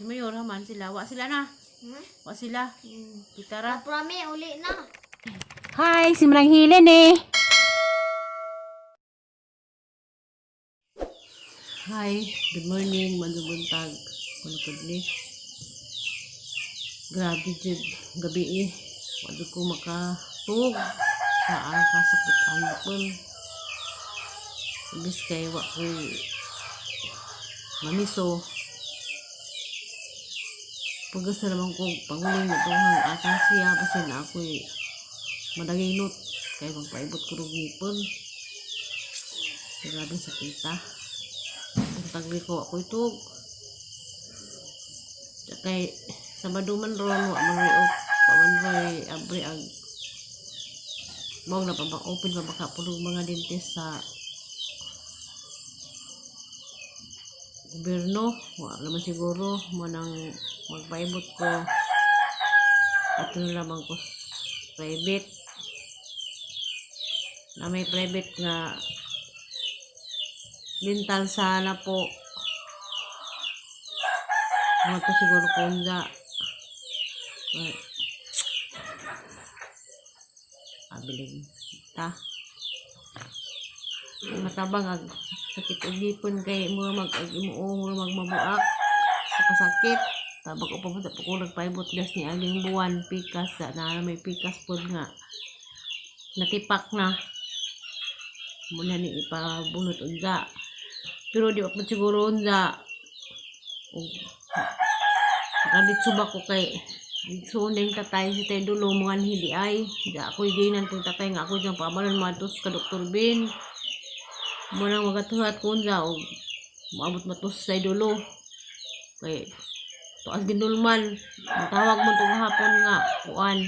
Si Mayor haman sila. Wa sila na. Wa sila. Kita ra. Prami, uli na. Hi, si Marang Hilen eh. Hi, good morning, manubuntag. Manukod ni. Grabe jud gabi eh. Wala ko makatug. Saan kasakit ang pun. Ibis kay wa ko mamiso. Pagkas na naman ko panguling na itong atang siya kasi na ako'y madaginot kaya magpaibot ko rugipon. Grabe sakita. Ang tagli ko ako itog. Kaya sa maduman ron wa mariok pamanroy abri ag mong na open pa baka pulog mga dentist sa gobyerno. Wa naman siguro mo nang magpaibot ko ato na lamang ko private na may private nga dental sana po mga to siguro kunja abiling ta matabang ag sakit ugipon kay mura mag-imuong mura magmabuak sa kasakit tabag o pamunta po ko nagpaibot gas ni aging buwan pikas na may pikas po nga natipak na muna ni ipabunot unja pero di pa siguro unja nakadit subak ko kay so neng tatay si tayo dulo mga hindi ay di ako iginan kung tatay nga ako dyan pamalan matos ka Dr. Ben muna magatuhat ko unja o maabot matos sa dulo kay tuas ginulman matawag mo itong hapon nga kuan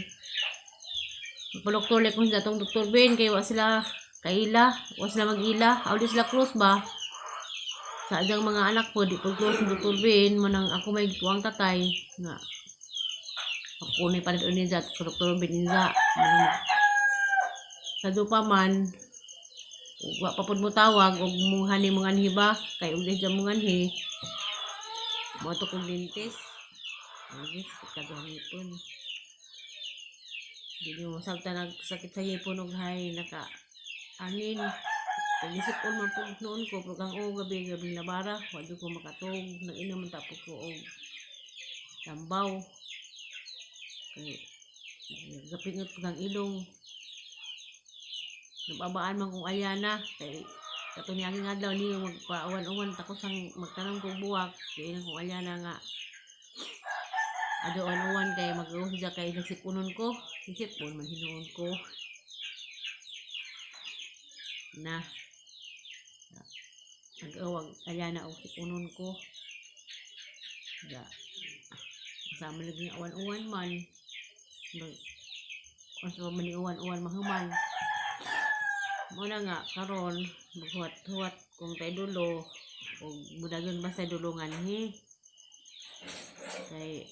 magpaloktor like mo sa itong Dr. Ben kay wa sila kaila wa sila mag-ila aw di sila close ba sa adyang mga anak po di po close ng Dr. Ben mo nang ako may tuwang tatay nga ako ni palit unin sa Dr. Ben ninja sa dupa man wa papud mo tawag og mungani munganhi ba kay ug di mong anhi mo to kong dentist ay kadang ipon di mo sabta nagsakit sa ipon og hay naka angin pagisip ko man po noon ko progang gabi labara wa jud ko makatog nang inom man tapos ko og tambaw kay gapingot ko ng ilong nababaan man kong ayana kay katong niaging adlaw niyo magpaawan-uwan takos ang magtanong kong buwak kay kong ayana nga ado-anuan kay mag-uwi siya kay nagsipunon ko isipon man hinuon ko na nag-awag ayana o sipunon ko da sama lagi awan-uwan man mas maniuwan-uwan mahuman muna nga karon maghuwat-huwat kung tayo dulo o mudagan ba sa dulungan kay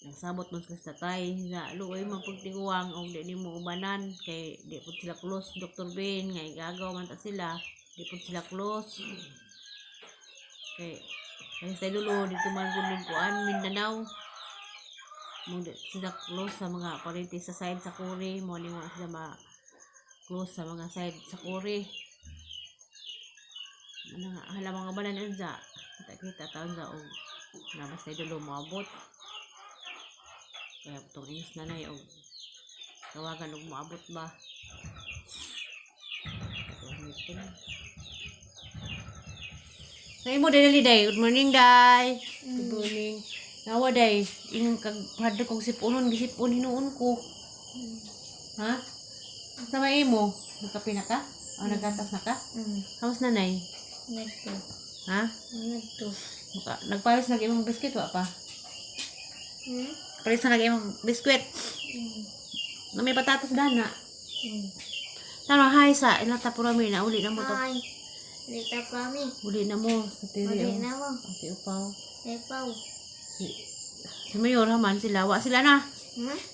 nagsabot mo sa tatay na luoy mapagtiguang o di mo ubanan kay di po sila close Dr. Ben nga igagaw man ta sila di po sila close kay sa dulo dito man gunin kuan Mindanao mo sila close sa mga parente sa side sa Kuri mo ni mo sila ma close sa mga side sa Kuri ano nga hala mga banan unja kita taon sa og nabas tayo dulo moabot kaya itong ingis na na yung tawagan og maabot ba say mo dali day good morning day good morning nawa day ingon kag hadto kog sipunon gisipon hinuon ko ha sa may mo nagkape na ka o nagatas na ka how's nanay Nagto. ha Nagto. nagpares na imong biscuit wa pa pares na imong biscuit na may patatas dana tama hi sa ilata purami na uli na mo to Hi. Lita Prami. uli na mo Uli na mo. ati upaw Epaw. si Mayor haman sila wa sila na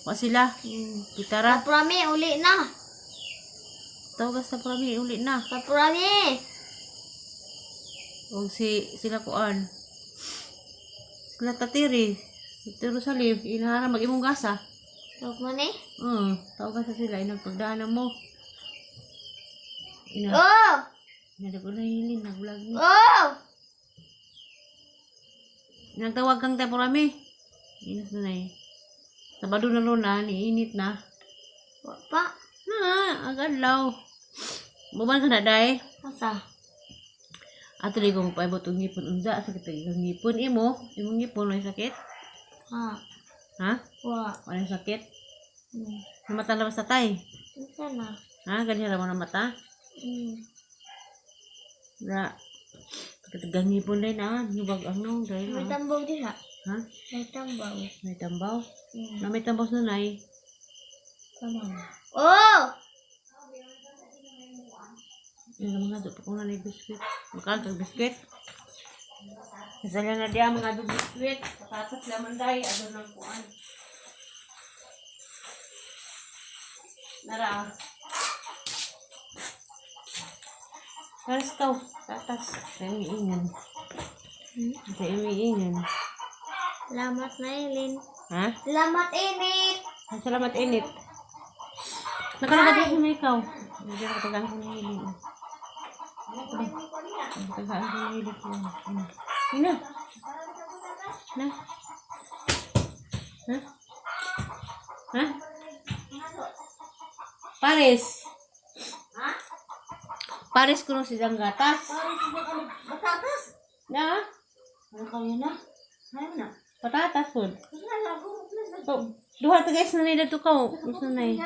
wa sila kita ra Prami, uli na. tawagas sa purami uli na Prami. o sila kuan Sila tatiri. Tiro sa live. Inahara mag-imong gasa. Tawag mo ni? Tawag gasa sila. Inagpagdaanan mo. Oh! Inagulahilin. Nagbulag mo. Oh! Nagtawag kang tayo porami. Inas na na eh. Sabado na luna. Niinit na. Wapa? Agad-law. Buman ka na day. Asa? Ato di ko mapaibot og ngipon unsa sakit ang ngipon imong ngipon may sakit? Ha? Ha? Wa? Wala sakit? Hmm. Namata labas sa tay. Asa na? Ha, ganyan mo na mata. Na katagang ngipon din nubag ano dai May na. tambaw diha. Ha? May tambaw. May tambaw. Hmm. Na may tambaw sa nanay. Kaman. Oh! Yung mga doon pa kung nanay biskuit. Makal biskuit. Kasala na diya mga doon biskuit. Patatas laman day. Ano nang kuan. Nara. Karas kau. Tatas. Kaya umiingan. Kaya umiingan. Salamat na Elin. Ha? Salamat init. Ay, salamat init. Nakalakad ko na ikaw. Hindi na katagaan ko na hilin. Katagaan ko na hilin ko. Ina. Na. Ha? Ha? Paris. Ha? Paris ko si Jang gatas. Batatas? Na? Ano kayo na? Ano na? Patatas po. Lalago. Duha ta guys na nila to ka. Gusto na eh.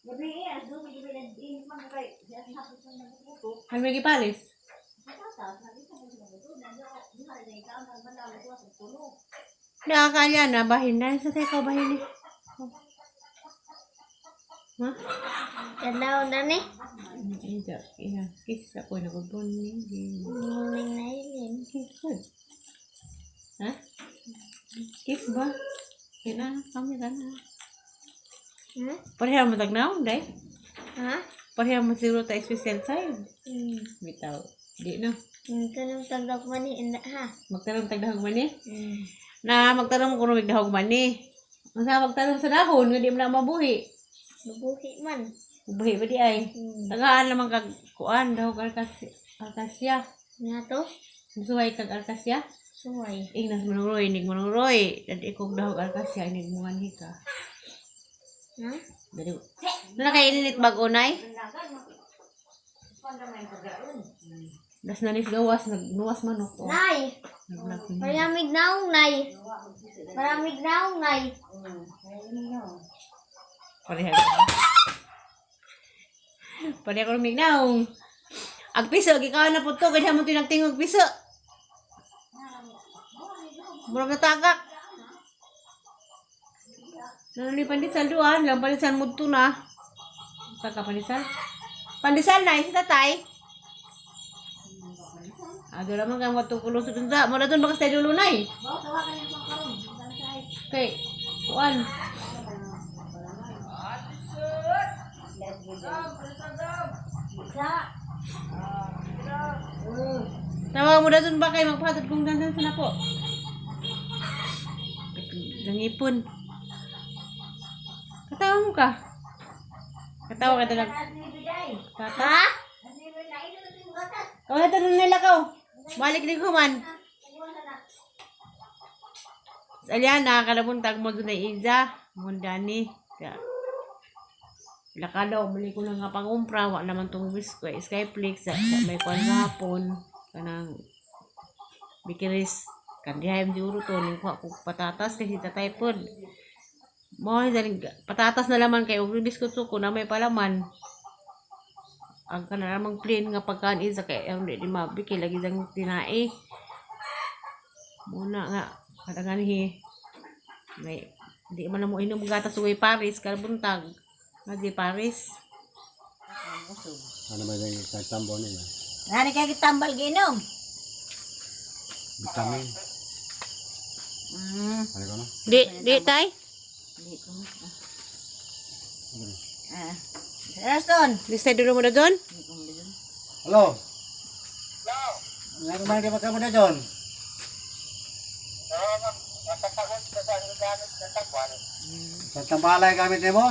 Gabi ado gabi din man kay sa hapon na buto. Ano may Paris? Batatas na dito mo sa buto na diha na ikaw ang malaw ko sa tulo. Nakakaya na bahin na sa tayo bahin eh. Ha? Kalaw na ni. Iya, iya. Kiss ako na kubon ni. Muling na Elin. Ha? Kiss ba? Kina kami kana. Ha? Pareha mo tagnaw, day. Ha? Pareha mo siguro ta special side. Bitaw. Di no. Kanang tagdak man ni ina ha. Magtarong tagdahog man ni. Na magtarong kuno dahog man ni. Unsa magtarong sa dahon nga di mo na mabuhi. Mabuhi man. Mabuhi ba di ay? Tagaan naman kag kuan dahog alkasya. Nga to? Suway kag alkasya. Suway. Ingnas mo Roy, nig mo Roy. Dadi kog dahog alkasya inig mo manhi ka. Ha? Dadi. Na kay bag unay. Das nanis gawas nagnuwas manok to. Nay! Maramig naong nay. Maramig naong nay. Pareha. Pareha ko mignaong. Ag piso gikaw na puto kaya mo tinagtingog piso. Murag natagak. Nanani pandesal duan, lang pandesal mudto na. Taka pandesal. Pandesal na isa tatay. Ado naman kang matukulo sa tunsa. Mura doon bakas tayo dulo na eh. Okay. Kuan. Tawag mo na doon ba kayo magpatod kung dandan sa po? Nangipon. Katawa mo ka. Katawa ka talaga. Tata? Ha? Kawala tanong nila ka. Balik din ko man. Aliana, kalabuntag mo doon na Iza. Mundani. Lakadaw, balik ko na nga pangumpra. Wala naman itong biskwit. Skyflix. Sa may hapon. Kanang bikiris. Kandihay mo siguro to. Ningkuha ko patatas kasi tatay po. Patatas na laman kayo. Ugri biskut ko na may palaman. Ang ka na namang plain nga pagkaan isa kaya hindi di mabiki. Lagi dang tinai. Muna nga. Kadaganihi. May di man na mo inom gatas uwi Paris. Kalabuntag. Nga Paris. Ano ba yung nagtambo nila? Nani kaya kitambal ginom? Vitamin. Ano ka na? Di tay? Raston. Listay dulu mo na doon? Halo? Halo? Ngayon kumain ka pa mo na, John? Ha? Sa tambalay gamit nimo,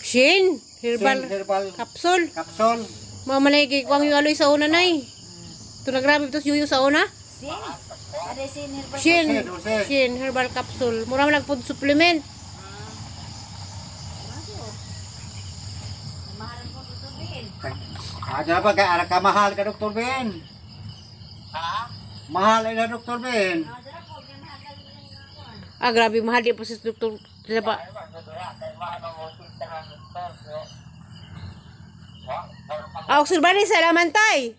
Shin, herbal herbal capsule. capsule. Mamalagi ko ang yung aloy sa una nay. Ito na grabe ito yung sa una. Sin? Ada sin herbal. Shin, Dose. Shin herbal capsule. Mura man food supplement. Mahalan po ito din. Ada ba kay ara ka mahal ka Dr. Ben? Mahal na Dr. Ben. Ah, grabe mahal di po si doktor. Sila pa. Ah, oxybari sa laman tay.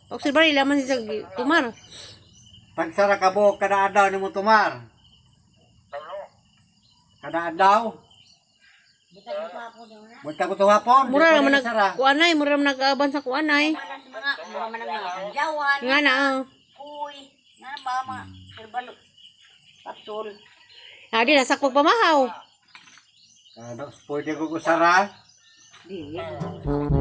Oxybari laman sa tumar. Pagsara ka buok kada adlaw nimo tumar. Kada adlaw. Bitag ko ako daw na. Buta ko to hapon. Mura di naman pwede sara. nagkuanay, mura naman nag-aaban sa kuanay. Malas mga kanjawan. Nga na. Uy, nga ba mga herbal kapsul. Ah, di nasak pagpamahaw. Ano, pwede ko sara. Di, yan.